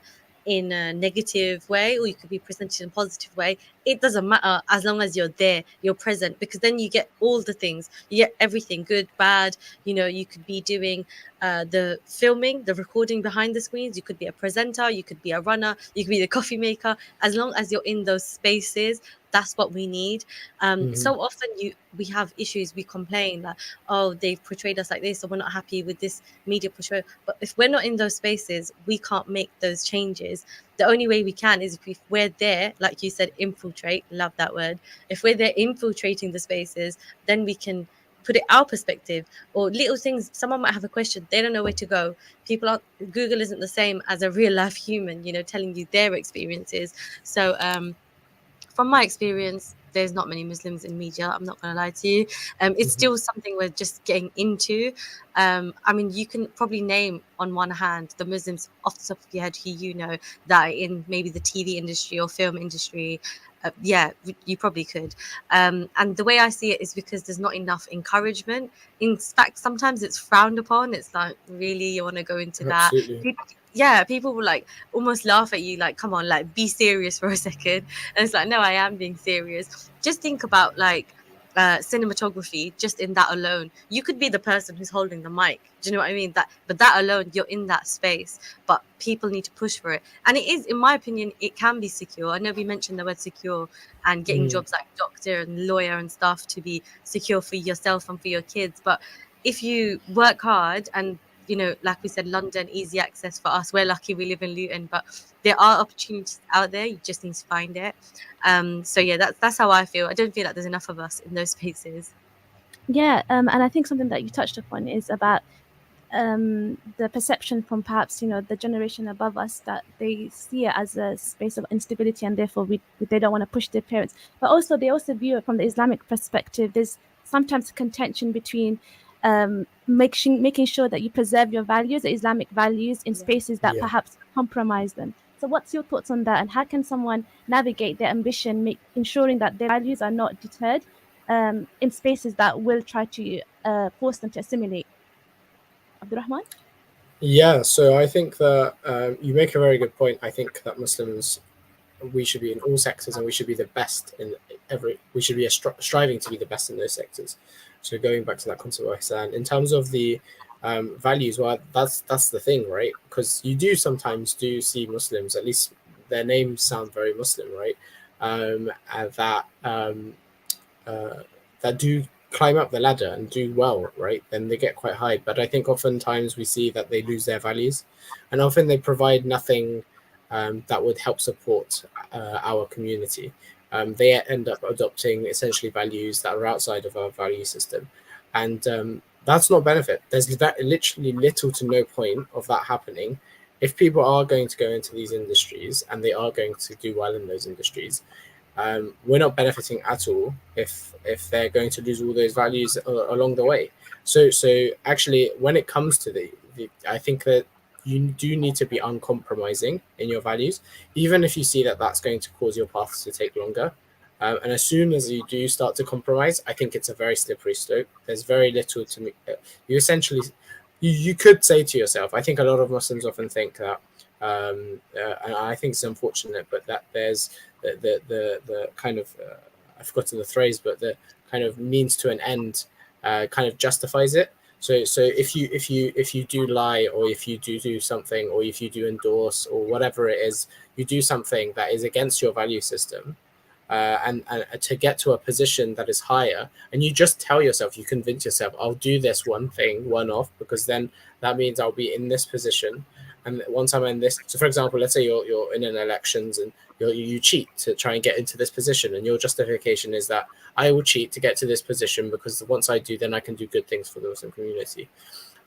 negative way, or you could be presented in a positive way. It doesn't matter as long as you're there, you're present, because then you get all the things, you get everything, good, bad. You could be doing the filming, the recording behind the screens, you could be a presenter, you could be a runner, you could be the coffee maker. As long as you're in those spaces, that's what we need. So often we have issues, we complain that, oh, they've portrayed us like this, or we're not happy with this media portrayal. But if we're not in those spaces, we can't make those changes. The only way we can is if we're there, like you said, infiltrate, love that word. If we're there infiltrating the spaces, then we can put it our perspective, or little things. Someone might have a question, they don't know where to go. Google isn't the same as a real life human, telling you their experiences. So from my experience, there's not many Muslims in media. I'm not going to lie to you. It's still something we're just getting into. I mean, you can probably name on one hand the Muslims off the top of your head who that are in maybe the TV industry or film industry. Yeah, you probably could. And the way I see it is because there's not enough encouragement. In fact, sometimes it's frowned upon. It's like, really, you want to go into that? People will like almost laugh at you, like, come on, like, be serious for a second. And it's like, no, I am being serious. Just think about like cinematography. Just in that alone, you could be the person who's holding the mic. Do you know what I mean? But that alone, you're in that space. But people need to push for it, and it is, in my opinion, it can be secure. I know we mentioned the word secure and getting jobs like doctor and lawyer and stuff to be secure for yourself and for your kids. But if you work hard and like we said, London, easy access for us. We're lucky we live in Luton, but there are opportunities out there. You just need to find it. So yeah, that's how I feel. I don't feel like there's enough of us in those spaces. Yeah, and I think something that you touched upon is about the perception from perhaps the generation above us, that they see it as a space of instability, and therefore they don't want to push their parents. But also they also view it from the Islamic perspective. There's sometimes contention between making sure that you preserve your values, the Islamic values, in spaces that perhaps compromise them. So what's your thoughts on that, and how can someone navigate their ambition, ensuring that their values are not deterred in spaces that will try to force them to assimilate? Abdul-Rahman? Yeah, so I think that you make a very good point. I think that Muslims, we should be in all sectors, and we should be the best in we should be striving to be the best in those sectors. So going back to that concept of Ihsan, in terms of the values, well, that's the thing, right? Because you do sometimes see Muslims, at least their names sound very Muslim, right? And that do climb up the ladder and do well, right? Then they get quite high. But I think oftentimes we see that they lose their values, and often they provide nothing that would help support our community. They end up adopting essentially values that are outside of our value system, and that's not benefit. There's literally little to no point of that happening. If people are going to go into these industries and they are going to do well in those industries, we're not benefiting at all if they're going to lose all those values along the way. So actually, when it comes to I think that you do need to be uncompromising in your values, even if you see that that's going to cause your paths to take longer. And as soon as you do start to compromise, I think it's a very slippery slope. There's very little to me. You essentially, you could say to yourself, I think a lot of Muslims often think that, and I think it's unfortunate, but that there's the kind of, I've forgotten the phrase, but the kind of means to an end kind of justifies it. So if you do lie, or if you do something, or if you do endorse, or whatever it is, you do something that is against your value system, and to get to a position that is higher, and you just tell yourself, you convince yourself, I'll do this one thing, one off, because then that means I'll be in this position. And once I'm in this, so for example, let's say you're in an elections and you cheat to try and get into this position, and your justification is that I will cheat to get to this position because once I do, then I can do good things for the Muslim community.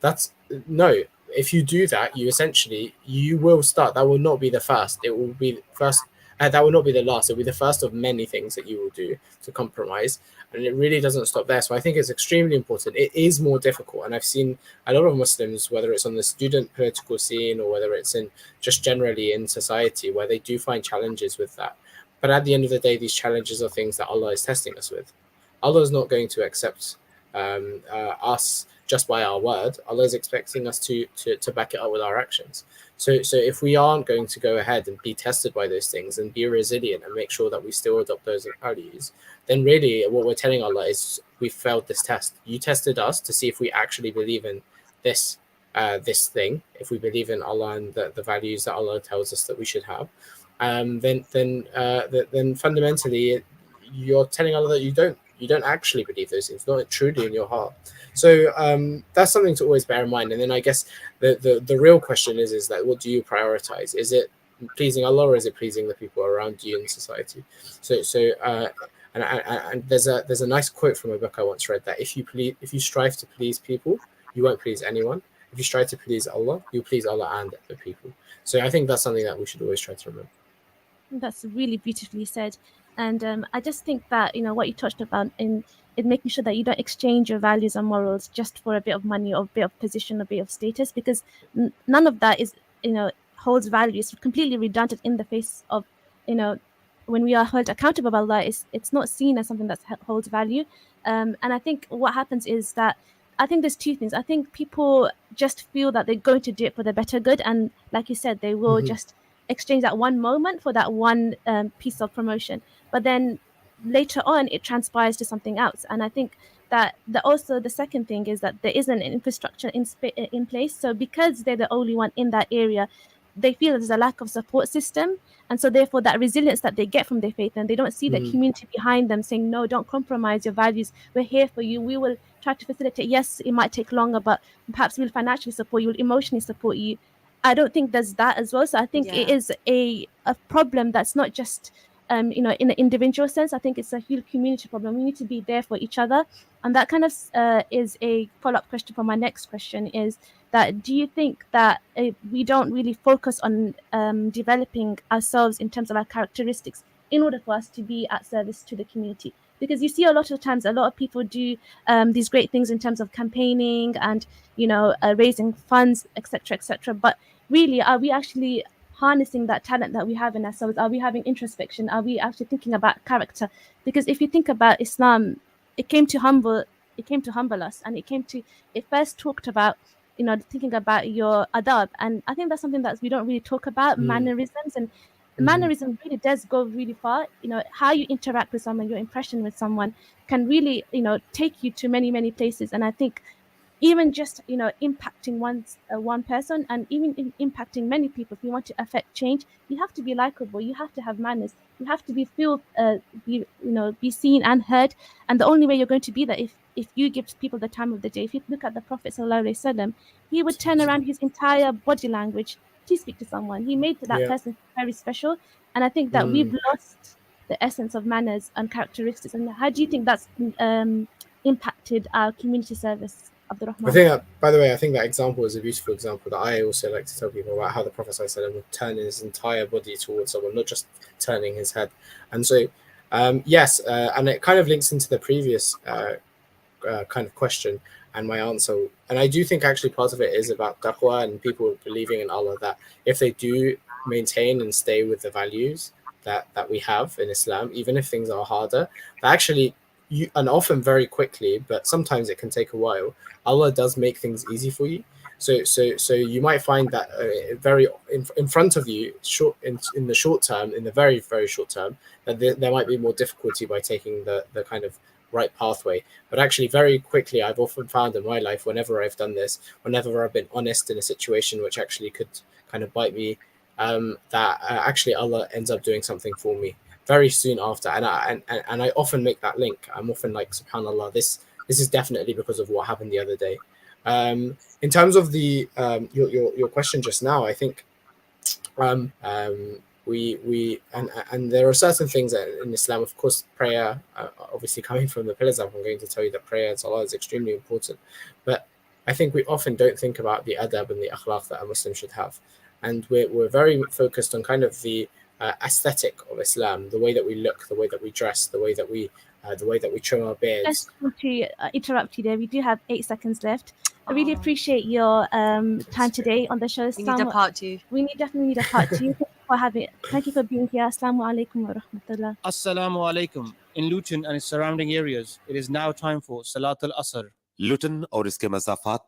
That's no. If you do that, you will start. That will not be the first. It will be first. That will not be the last. It will be the first of many things that you will do to compromise. And it really doesn't stop there. So I think it's extremely important. It is more difficult. And I've seen a lot of Muslims, whether it's on the student political scene or whether it's in just generally in society, where they do find challenges with that. But at the end of the day, these challenges are things that Allah is testing us with. Allah is not going to accept us just by our word. Allah is expecting us to back it up with our actions. So if we aren't going to go ahead and be tested by those things and be resilient and make sure that we still adopt those values, then really what we're telling Allah is we failed this test. You tested us to see if we actually believe in this thing, if we believe in Allah and the values that Allah tells us that we should have. Then fundamentally you're telling Allah that you don't actually believe those things, not truly in your heart. So that's something to always bear in mind. And then I guess the real question is that what do you prioritize? Is it pleasing Allah, or is it pleasing the people around you in society? And there's a nice quote from a book I once read, that if you strive to please people, you won't please anyone. If you strive to please Allah, you please Allah and the people. So I think that's something that we should always try to remember. That's really beautifully said. And I just think that, what you touched about in making sure that you don't exchange your values and morals just for a bit of money or a bit of position or a bit of status, because none of that is, holds value. It's completely redundant in the face of, when we are held accountable by Allah, it's not seen as something that holds value. And I think what happens is that, I think there's two things. I think people just feel that they're going to do it for the better good. And like you said, they will just exchange that one moment for that one piece of promotion. But then later on, it transpires to something else. And I think that also the second thing is that there isn't an infrastructure in place. So because they're the only one in that area, they feel there's a lack of support system. And so therefore that resilience that they get from their faith, and they don't see the community behind them saying, no, don't compromise your values. We're here for you. We will try to facilitate. Yes, it might take longer, but perhaps we'll financially support you, we'll emotionally support you. I don't think there's that as well. So I think it is a problem that's not just, in an individual sense. I think it's a huge community problem. We need to be there for each other. And that kind of is a follow-up question for my next question, is that do you think that we don't really focus on developing ourselves in terms of our characteristics in order for us to be at service to the community? Because you see a lot of times, a lot of people do these great things in terms of campaigning and, raising funds, etc. But really, are we actually harnessing that talent that we have in ourselves? Are we having introspection? Are we actually thinking about character? Because if you think about Islam, it came to humble us, and it first talked about, thinking about your adab. And I think that's something that we don't really talk about, mannerisms. And mannerism really does go really far. How you interact with someone, your impression with someone can really, take you to many, many places. And I think even just, impacting one person, and even impacting many people, if you want to affect change, you have to be likable, you have to have manners, you have to be seen and heard. And the only way you're going to be that if you give people the time of the day. If you look at the Prophet ﷺ, he would turn around his entire body language to speak to someone. He made that person very special. And I think that we've lost the essence of manners and characteristics. And how do you think that's impacted our community service, Abdul-Rahman? I think that, by the way, I think that example is a beautiful example that I also like to tell people about, how the Prophet ﷺ would turn his entire body towards someone, not just turning his head. And so, yes, and it kind of links into the previous kind of question and my answer. And I do think actually part of it is about taqwa and people believing in Allah, that if they do maintain and stay with the values, that we have in Islam, even if things are harder, that actually and often very quickly, but sometimes it can take a while, Allah does make things easy for you. So you might find that very in front of you, in the short term, in the very, very short term, that there might be more difficulty by taking the kind of right pathway. But actually, very quickly, I've often found in my life, whenever I've done this, whenever I've been honest in a situation which actually could kind of bite me, that actually Allah ends up doing something for me very soon after. And I often make that link. I'm often like, subhanallah, this is definitely because of what happened the other day. In terms of the your question just now, I think we and there are certain things in Islam, of course, prayer, obviously coming from the pillars, I'm going to tell you that prayer to Allah is extremely important. But I think we often don't think about the adab and the akhlaq that a Muslim should have. And we're very focused on kind of the aesthetic of Islam, the way that we look, the way that we dress, the way that we trim our beards. Just want to interrupt you there. We do have 8 seconds left. I really appreciate your time today on the show. We need a part 2. We definitely need a part 2. Thank you for being here. Assalamu alaikum wa rahmatullah. Assalamu alaikum. In Luton and its surrounding areas, it is now time for Salat al-Asr. लुटन और इसके मज़ाफ़ात